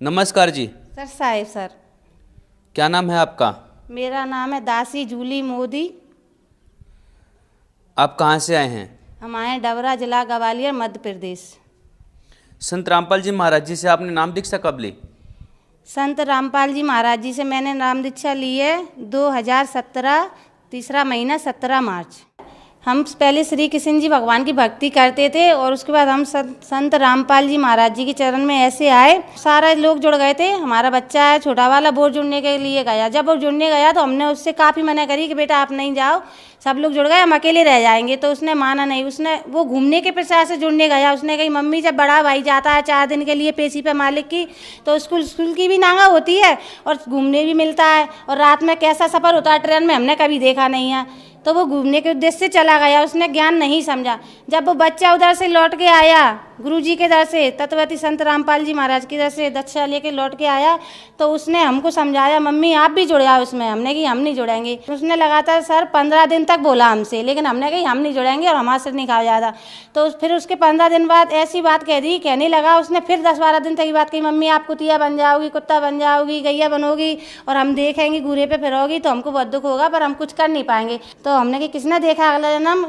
नमस्कार जी। सर साहेब सर। क्या नाम है आपका? मेरा नाम है दासी जूली मोदी। आप कहाँ से आए हैं? हम आए हैं डबरा, जिला ग्वालियर, मध्य प्रदेश। संत रामपाल जी महाराज जी से आपने नाम दीक्षा कब ली? संत रामपाल जी महाराज जी से मैंने नाम दीक्षा ली है 2017 तीसरा महीना 17 मार्च। हम पहले श्री कृष्ण जी भगवान की भक्ति करते थे और उसके बाद हम संत रामपाल जी महाराज जी के चरण में ऐसे आए, सारे लोग जुड़ गए थे। हमारा बच्चा है छोटा वाला, वो जुड़ने के लिए गया। जब वो जुड़ने गया तो हमने उससे काफ़ी मना करी कि बेटा आप नहीं जाओ, सब लोग जुड़ गए, हम अकेले रह जाएंगे। तो उसने माना नहीं। वो घूमने के प्रचार से जुड़ने गया। उसने कही मम्मी जब बड़ा भाई जाता है 4 दिन के लिए पेशी पे मालिक की, तो स्कूल की भी नांगा होती है और घूमने भी मिलता है। और रात में कैसा सफ़र होता है ट्रेन में, हमने कभी देखा नहीं है। तो वो घूमने के उद्देश्य से चला गया, उसने ज्ञान नहीं समझा। जब वो बच्चा उधर से लौट के आया, गुरुजी के दर से, तत्वती संत रामपाल जी महाराज की दर से दक्षा लेके लौट के आया, तो उसने हमको समझाया मम्मी आप भी जुड़ जाओ उसमें। हमने कही हम नहीं जुड़ेंगे। उसने लगातार सर 15 दिन तक बोला हमसे, लेकिन हमने कही हम नहीं जुड़ेंगे और हमारे से नहीं खाया जाता। तो फिर उसके 15 दिन बाद ऐसी बात कह दी, कहने लगा उसने। फिर 10-12 दिन तक ये बात कही मम्मी आप कुतिया बन जाओगी, कुत्ता बन जाओगी, गैया बनोगी और हम देखेंगे घूरे पे फिरोगी तो हमको बहुत दुख होगा, पर हम कुछ कर नहीं पाएंगे। तो हमने कि किसने देखा अगला जन्म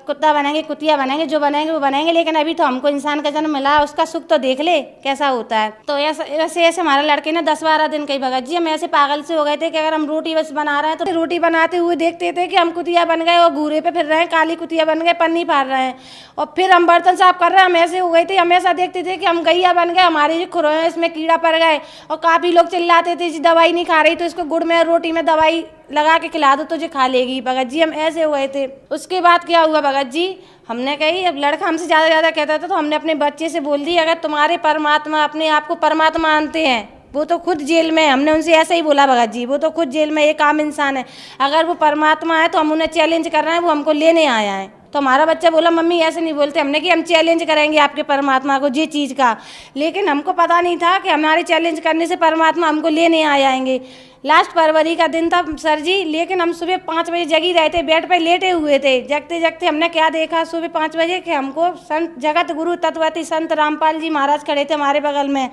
कुत्ता बनेंगे, कुतिया बनेंगे, जो बनेंगे वो बनेंगे, लेकिन अभी तो हमको इंसान का जन्म मिला है, उसका सुख तो देख ले कैसा होता है। तो ऐसे ऐसे हमारे लड़के ने 10-12 दिन कही भगत जी हम ऐसे पागल से हो गए थे कि अगर हम रोटी बस बना रहे हैं तो रोटी बनाते हुए देखते थे कि हम कुतिया बन गए और घूरे पे फिर रहे हैं, काली कुतिया बन गए, पन्नी फाड़ रहे हैं। और फिर हम बर्तन साफ कर रहे हैं, हम ऐसे हो गए थे, हमेशा देखते थे कि हम गैया बन गए, हमारे जो खुरों हैं इसमें कीड़ा पड़ गए। और काफ़ी लोग चिल्लाते थे जी दवाई नहीं खा रही तो इसको गुड़ में रोटी में दवाई लगा के खिला दो तो जो खा लेगी। भगत जी हम ऐसे हुए थे। उसके बाद क्या हुआ भगत जी, हमने कही अब लड़का हमसे ज़्यादा कहता था तो हमने अपने बच्चे से बोल दी अगर तुम्हारे परमात्मा अपने आप को परमात्मा मानते हैं, वो तो खुद जेल में है। हमने उनसे ऐसे ही बोला भगत जी वो तो खुद जेल में एक आम इंसान है, अगर वो परमात्मा है तो हम उन्हें चैलेंज कर रहे हैं, वो हमको लेने आया है। तो हमारा बच्चा बोला मम्मी ऐसे नहीं बोलते। हमने कि हम चैलेंज करेंगे आपके परमात्मा को ये चीज़ का, लेकिन हमको पता नहीं था कि हमारे चैलेंज करने से परमात्मा हमको लेने आ जाएंगे। लास्ट फरवरी का दिन था सर जी, लेकिन हम सुबह 5 बजे जगी रहे थे, बेड पे लेटे हुए थे। जगते जगते हमने क्या देखा सुबह 5 बजे कि हमको संत जगत गुरु तत्वती संत रामपाल जी महाराज खड़े थे हमारे बगल में।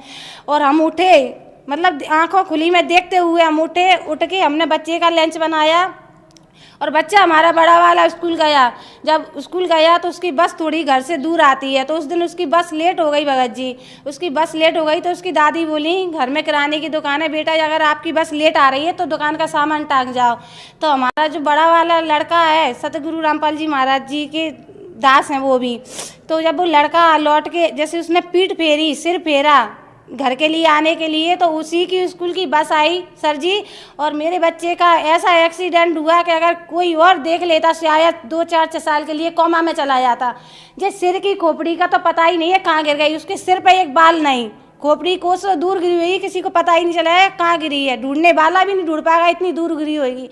और हम उठे, मतलब आंखों खुली में देखते हुए हम उठ के हमने बच्चे का लंच बनाया और बच्चा हमारा बड़ा वाला स्कूल गया। जब स्कूल गया तो उसकी बस थोड़ी घर से दूर आती है, तो उस दिन उसकी बस लेट हो गई भगत जी। उसकी बस लेट हो गई तो उसकी दादी बोली घर में किराने की दुकान है बेटा, अगर आपकी बस लेट आ रही है तो दुकान का सामान टांग जाओ। तो हमारा जो बड़ा वाला लड़का है सतगुरु रामपाल जी महाराज जी के दास हैं वो भी, तो जब वो लड़का लौट के जैसे उसने पीठ फेरी, सिर फेरा घर के लिए आने के लिए, तो उसी की स्कूल की बस आई सर जी। और मेरे बच्चे का ऐसा एक्सीडेंट हुआ कि अगर कोई और देख लेता शायद 2-4 साल के लिए कोमा में चला जाता। जे सिर की खोपड़ी का तो पता ही नहीं है कहाँ गिर गई, उसके सिर पे एक बाल नहीं, खोपड़ी कोस दूर गिरी हुई, किसी को पता ही नहीं चला है कहाँ गिरी है, ढूंढने वाला भी नहीं ढूंढ पाएगा इतनी दूर गिरी होगी।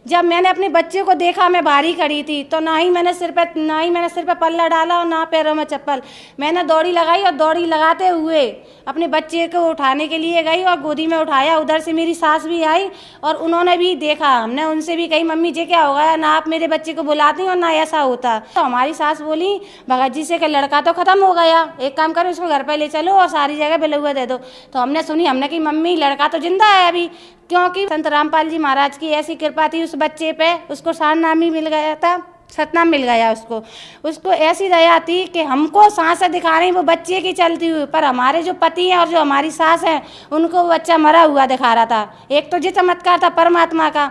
जब मैंने अपने बच्चे को देखा मैं बाहरी खड़ी थी, तो ना ही मैंने सिर पे पल्ला डाला और ना पैरों में चप्पल। मैंने दौड़ी लगाई और दौड़ी लगाते हुए अपने बच्चे को उठाने के लिए गई और गोदी में उठाया। उधर से मेरी सास भी आई और उन्होंने भी देखा। हमने उनसे भी कही मम्मी जी क्या हो गया, ना आप मेरे बच्चे को बुलाती और ना ऐसा होता। तो हमारी सास बोली भगत जी से कि लड़का तो खत्म हो गया, एक काम करो इसको घर पर ले चलो और सारी जगह बिलौआ दे दो। तो हमने सुनी, हमने कही मम्मी लड़का तो जिंदा है अभी, क्योंकि संत रामपाल जी महाराज की ऐसी कृपा थी उस बच्चे पे, उसको सारनाम ही मिल गया था, सतनाम मिल गया उसको ऐसी दया थी कि हमको सांसें दिखा रही वो बच्चे की चलती हुई, पर हमारे जो पति हैं और जो हमारी सास हैं उनको वो बच्चा मरा हुआ दिखा रहा था। एक तो ये चमत्कार था परमात्मा का।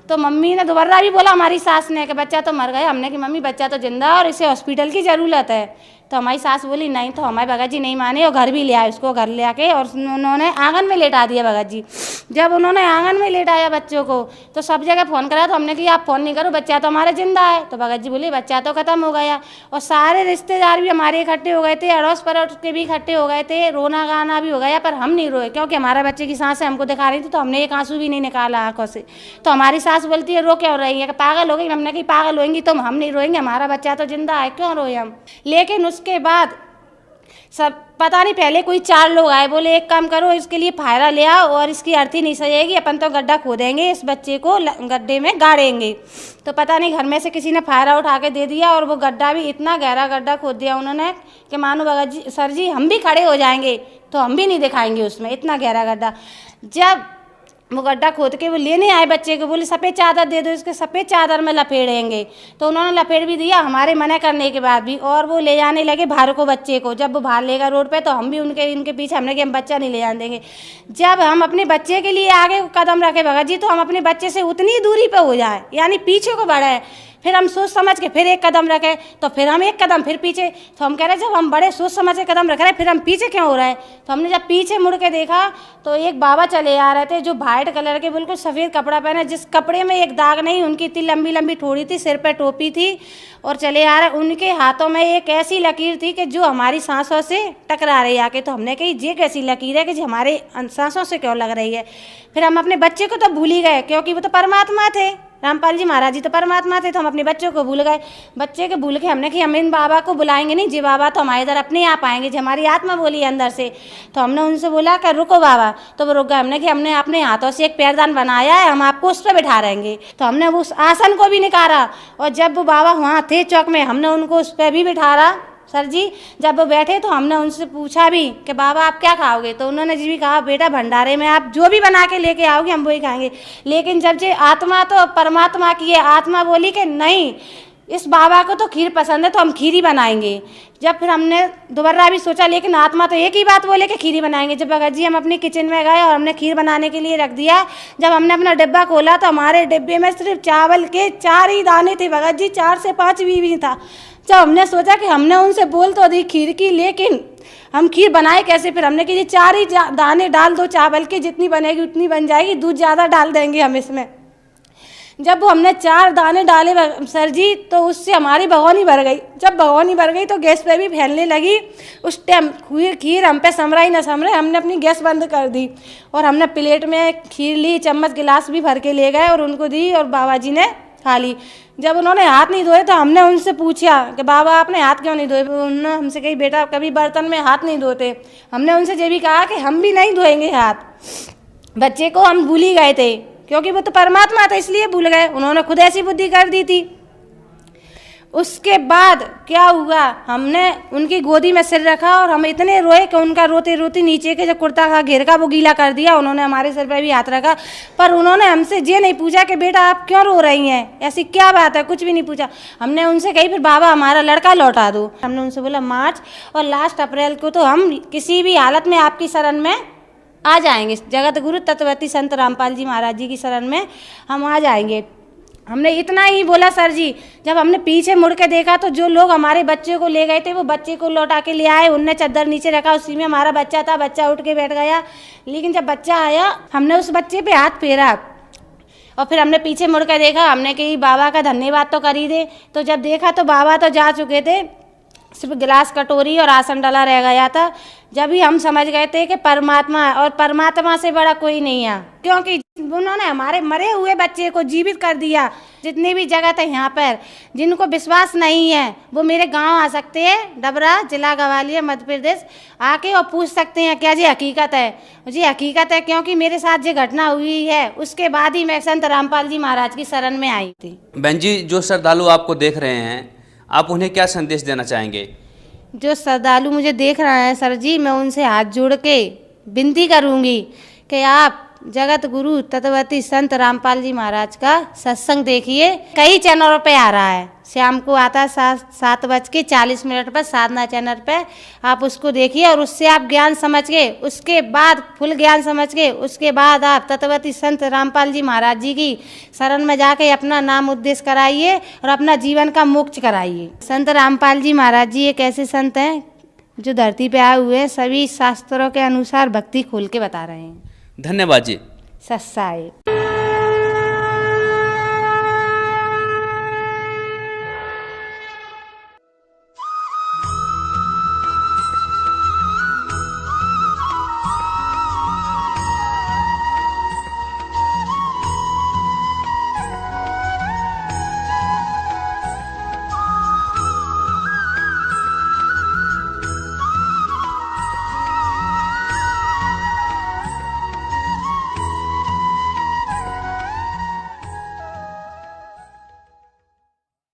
तो मम्मी ने दोबारा भी बोला हमारी सास ने कि बच्चा तो मर गया। हमने कि मम्मी बच्चा तो जिंदा है और इसे हॉस्पिटल की ज़रूरत है। तो हमारी सास बोली नहीं, तो हमारे भगत जी नहीं माने और घर भी ले आए उसको, घर ले आके और उन्होंने आंगन में लेटा दिया भगत जी। जब उन्होंने आंगन में लेटाया बच्चों को तो सब जगह फ़ोन करा, तो हमने कहा आप फ़ोन नहीं करो बच्चा तो हमारा जिंदा है। तो भगत जी बोले बच्चा तो ख़त्म हो गया। और सारे रिश्तेदार भी हमारे इकट्ठे हो गए थे, अड़ोस पड़ोस के भी इकट्ठे हो गए थे, रोना गाना भी हो गया, पर हम नहीं रोए क्योंकि हमारा बच्चे की सांसें हमको दिखा रही थी, तो हमने एक आंसू भी नहीं निकाला आंखों से। तो हमारी सास बोलती है रो क्यों रही है, कि पागल हो गई। हमने कही पागल होंगी तो हम नहीं रोएंगे, हमारा बच्चा तो जिंदा है, क्यों रोए हम। लेकिन उसके बाद सब पता नहीं पहले कोई 4 लोग आए, बोले एक काम करो इसके लिए फायरा ले आओ और इसकी अर्थी नहीं सजेगी, अपन तो गड्ढा खोदेंगे, इस बच्चे को गड्ढे में गाड़ेंगे। तो पता नहीं घर में से किसी ने फायरा उठा के दे दिया और वो गड्ढा भी इतना गहरा गड्ढा खोद दिया उन्होंने कि मानो भगत जी सर जी हम भी खड़े हो जाएंगे। तो हम भी नहीं दिखाएंगे उसमें, इतना गहरा गड्ढा। जब वो गड्ढा खोद के वो लेने आए बच्चे को, बोले सफ़ेद चादर दे दो, इसके सफ़ेद चादर में लपेड़ेंगे। तो उन्होंने लपेट भी दिया हमारे मना करने के बाद भी, और वो ले जाने लगे बाहर को बच्चे को। जब वो बाहर लेगा रोड पे तो हम भी इनके पीछे, हमने कि हम बच्चा नहीं ले जाने देंगे। जब हम अपने बच्चे के लिए आगे कदम रखे भगत जी, तो हम अपने बच्चे से उतनी दूरी पे हो जाए, यानी पीछे को बढ़े। फिर हम सोच समझ के फिर एक कदम रखे, तो फिर हम एक कदम फिर पीछे। तो हम कह रहे जब हम बड़े सोच समझ के कदम रख रहे हैं, फिर हम पीछे क्यों हो रहे हैं। तो हमने जब पीछे मुड़ के देखा तो एक बाबा चले आ रहे थे, जो वाइट कलर के बिल्कुल सफ़ेद कपड़ा पहने, जिस कपड़े में एक दाग नहीं, उनकी इतनी लंबी लंबी ठोड़ी थी, सिर पर टोपी थी और चले आ रहे। उनके हाथों में एक ऐसी लकीर थी कि जो हमारी सांसों से टकरा रही आके। तो हमने कही ये कैसी लकीर है कि जो हमारे सांसों से क्यों लग रही है। फिर हम अपने बच्चे को तो भूल ही गए, क्योंकि वो तो परमात्मा थे, रामपाल जी महाराज जी तो परमात्मा थे। तो हम अपने बच्चों को भूल गए। बच्चे के भूल के हमने कि हम इन बाबा को बुलाएंगे नहीं, जी बाबा तो हमारे इधर अपने आप आएंगे, जी हमारी आत्मा बोली अंदर से। तो हमने उनसे बोला कि रुको बाबा, तो वो रुक गए। हमने कि हमने अपने हाथों से एक पैरदान बनाया है, हम आपको उस पर बैठा रहेंगे। तो हमने उस आसन को भी निकाला, और जब वो बाबा वहाँ थे चौक में, हमने उनको उस पर भी बिठाया। सर जी जब वो बैठे तो हमने उनसे पूछा भी कि बाबा आप क्या खाओगे। तो उन्होंने जी भी कहा बेटा भंडारे में आप जो भी बना के लेके आओगे हम वही खाएंगे। लेकिन जब जे आत्मा तो परमात्मा की है, आत्मा बोली कि नहीं इस बाबा को तो खीर पसंद है, तो हम खीर ही बनाएंगे। जब फिर हमने दोबारा भी सोचा, लेकिन आत्मा तो एक ही बात बोले कि खीर ही बनाएंगे। जब भगत जी हम अपनी किचन में गए और हमने खीर बनाने के लिए रख दिया, जब हमने अपना डिब्बा खोला तो हमारे डिब्बे में सिर्फ चावल के 4 ही दाने थे भगत जी, 4 से 5 भी था। जब हमने सोचा कि हमने उनसे बोल तो दी खीर की, लेकिन हम खीर बनाए कैसे। फिर हमने कि 4 ही दाने डाल दो चावल के, जितनी बनेगी उतनी बन जाएगी, दूध ज़्यादा डाल देंगे हम इसमें। जब वो हमने 4 दाने डाले सर जी, तो उससे हमारी भगोनी भर गई। जब भगोनी भर गई तो गैस पे भी फैलने लगी। उस टाइम खीर हम पे समरा ही ना समरे, हमने अपनी गैस बंद कर दी और हमने प्लेट में खीर ली, चम्मच गिलास भी भर के ले गए और उनको दी, और बाबा जी ने खा ली। जब उन्होंने हाथ नहीं धोए तो हमने उनसे पूछा कि बाबा आपने हाथ क्यों नहीं धोए। उन्होंने हमसे कही बेटा कभी बर्तन में हाथ नहीं धोते। हमने उनसे ये भी कहा कि हम भी नहीं धोएंगे हाथ। बच्चे को हम भूल ही गए थे, क्योंकि वो तो परमात्मा था इसलिए भूल गए। उन्होंने खुद ऐसी बुद्धि कर दी थी। उसके बाद क्या हुआ, हमने उनकी गोदी में सिर रखा और हम इतने रोए कि उनका रोते रोते नीचे के जो कुर्ता का घेर का वो गीला कर दिया। उन्होंने हमारे सिर पर भी हाथ रखा, पर उन्होंने हमसे ये नहीं पूछा कि बेटा आप क्यों रो रही हैं, ऐसी क्या बात है, कुछ भी नहीं पूछा। हमने उनसे कही फिर बाबा हमारा लड़का लौटा दो। हमने उनसे बोला मार्च और लास्ट अप्रैल को तो हम किसी भी हालत में आपकी शरण में आ जाएंगे, जगत गुरु तत्वती संत रामपाल जी महाराज जी की शरण में हम आ जाएंगे। हमने इतना ही बोला सर जी। जब हमने पीछे मुड़ के देखा तो जो लोग हमारे बच्चे को ले गए थे वो बच्चे को लौटा के ले आए, उनने चादर नीचे रखा, उसी में हमारा बच्चा था। बच्चा उठ के बैठ गया, लेकिन जब बच्चा आया हमने उस बच्चे पे हाथ फेरा और फिर हमने पीछे मुड़ के देखा। हमने कही बाबा का धन्यवाद तो कर ही दे। तो जब देखा तो बाबा तो जा चुके थे, सिर्फ गिलास कटोरी और आसन डाला रह गया था। जब ही हम समझ गए थे कि परमात्मा है और परमात्मा से बड़ा कोई नहीं है, क्योंकि उन्होंने हमारे मरे हुए बच्चे को जीवित कर दिया। जितने भी जगत है यहाँ पर, जिनको विश्वास नहीं है वो मेरे गांव आ सकते हैं, डबरा जिला ग्वालियर मध्य प्रदेश, आके और पूछ सकते हैं क्या जी हकीकत है। जी हकीकत है, क्योंकि मेरे साथ जो घटना हुई है उसके बाद ही मैं संत रामपाल जी महाराज की शरण में आई थी। बहन जी, जो श्रद्धालु आपको देख रहे हैं, आप उन्हें क्या संदेश देना चाहेंगे? जो श्रद्धालु मुझे देख रहे हैं सर जी, मैं उनसे हाथ जोड़ के विनती करूंगी कि आप जगत गुरु तत्वती संत रामपाल जी महाराज का सत्संग देखिए। कई चैनलों पे आ रहा है, शाम को आता है 7:40 पर साधना चैनल पे, आप उसको देखिए और उससे आप ज्ञान समझ के, उसके बाद फुल ज्ञान समझ के, उसके बाद आप तत्वती संत रामपाल जी महाराज जी की शरण में जाके अपना नाम उद्देश्य कराइए और अपना जीवन का मोक्ष कराइए। संत रामपाल जी महाराज जी एक ऐसे संत हैं जो धरती पे आए हुए हैं, सभी शास्त्रों के अनुसार भक्ति खोल के बता रहे हैं। धन्यवाद जी। सत्साई।